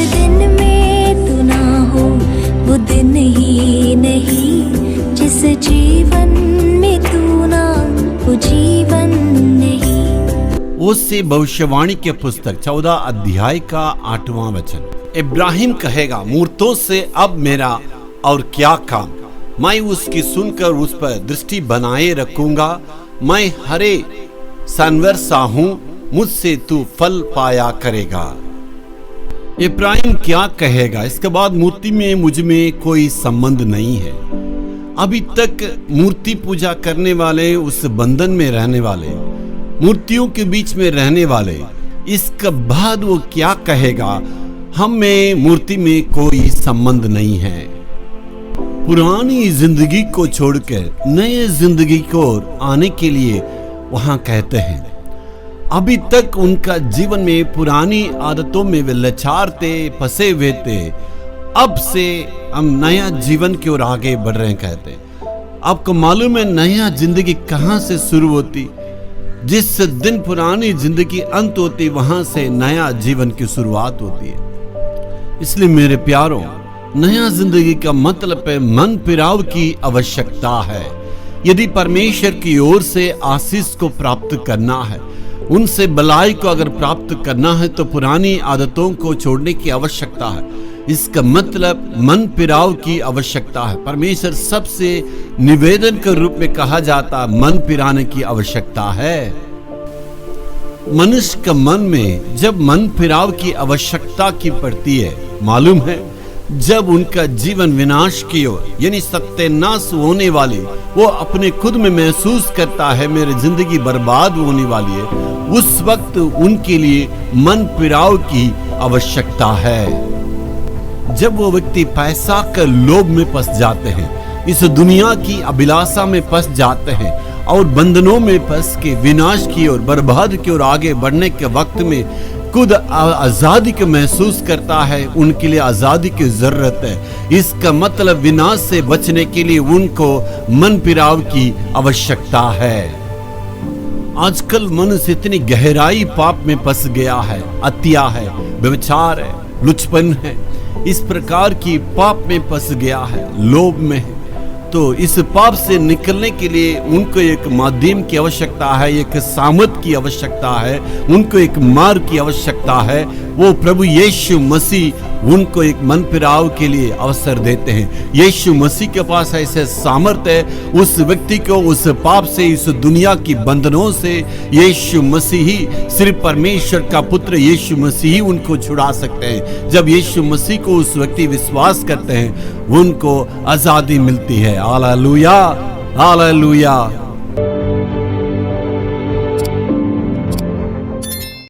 दिन में तू ना हो वो दिन ही नहीं, जिस जीवन में तू ना वो जीवन नहीं। उससे भविष्यवाणी के पुस्तक 14 अध्याय का 8वां वचन। इब्राहिम कहेगा, मूर्तों से अब मेरा और क्या काम, मैं उसकी सुनकर उस पर दृष्टि बनाए रखूंगा। मैं हरे जानवर सा हूं, मुझसे तू फल पाया करेगा। इब्राहिम क्या कहेगा? इसके बाद मूर्ति में मुझ में कोई संबंध नहीं है। अभी तक मूर्ति पूजा करने वाले, उस बंधन में रहने वाले, मूर्तियों के बीच में रहने वाले, इसके बाद वो क्या कहेगा? हम में मूर्ति में कोई संबंध नहीं है। पुरानी जिंदगी को छोड़कर नए जिंदगी को आने के लिए वहां कहते हैं। अभी तक उनका जीवन में पुरानी आदतों में वे लाचार थे, फंसे हुए थे। अब से हम नया जीवन की ओर आगे बढ़ रहे हैं कहते हैं। आपको मालूम है नया जिंदगी कहां से शुरू होती? जिस दिन पुरानी जिंदगी अंत होती, वहां से नया जीवन की शुरुआत होती है। इसलिए मेरे प्यारों, नया जिंदगी का मतलब है मन फिराव की आवश्यकता है। यदि परमेश्वर की ओर से आशीष को प्राप्त करना है, उनसे भलाई को अगर प्राप्त करना है, तो पुरानी आदतों को छोड़ने की आवश्यकता है। इसका मतलब मन फिराव की आवश्यकता है। परमेश्वर सबसे निवेदन के रूप में कहा जाता है, मन फिराने की आवश्यकता है। मनुष्य के मन में जब मन फिराव की आवश्यकता की पड़ती है, मालूम है जब उनका जीवन विनाश की ओर यानी सत्यानाश होने वाली, वो अपने खुद में महसूस करता है मेरी जिंदगी बर्बाद होने वाली है, उस वक्त उनके लिए मन फिराव की आवश्यकता है। जब वो व्यक्ति पैसा के लोभ में फंस जाते हैं, इस दुनिया की अभिलाषा में फंस जाते हैं और बंधनों में फंस के विनाश की ओर, बर्बाद की ओर आगे बढ़ने के वक्त में खुद आजादी को महसूस करता है, उनके लिए आजादी की जरूरत है। इसका मतलब विनाश से बचने के लिए उनको मन फिराव की आवश्यकता है। आजकल मनुष्य इतनी गहराई पाप में फंस गया है, हत्या है, व्यभिचार है, लुचपन है, इस प्रकार की पाप में फंस गया है, लोभ में है। तो इस पाप से निकलने के लिए उनको एक माध्यम की आवश्यकता है, एक सामर्थ की आवश्यकता है, उनको एक मार्ग की आवश्यकता है। वो प्रभु यीशु मसीह उनको एक मन फिराव के लिए अवसर देते हैं। यीशु मसीह के पास ऐसे सामर्थ है, उस व्यक्ति को उस पाप से, इस दुनिया की बंधनों से यीशु मसीह ही, सिर्फ परमेश्वर का पुत्र यीशु मसीह ही उनको छुड़ा सकते हैं। जब यीशु मसीह को उस व्यक्ति विश्वास करते हैं, उनको आजादी मिलती है। Hallelujah, hallelujah.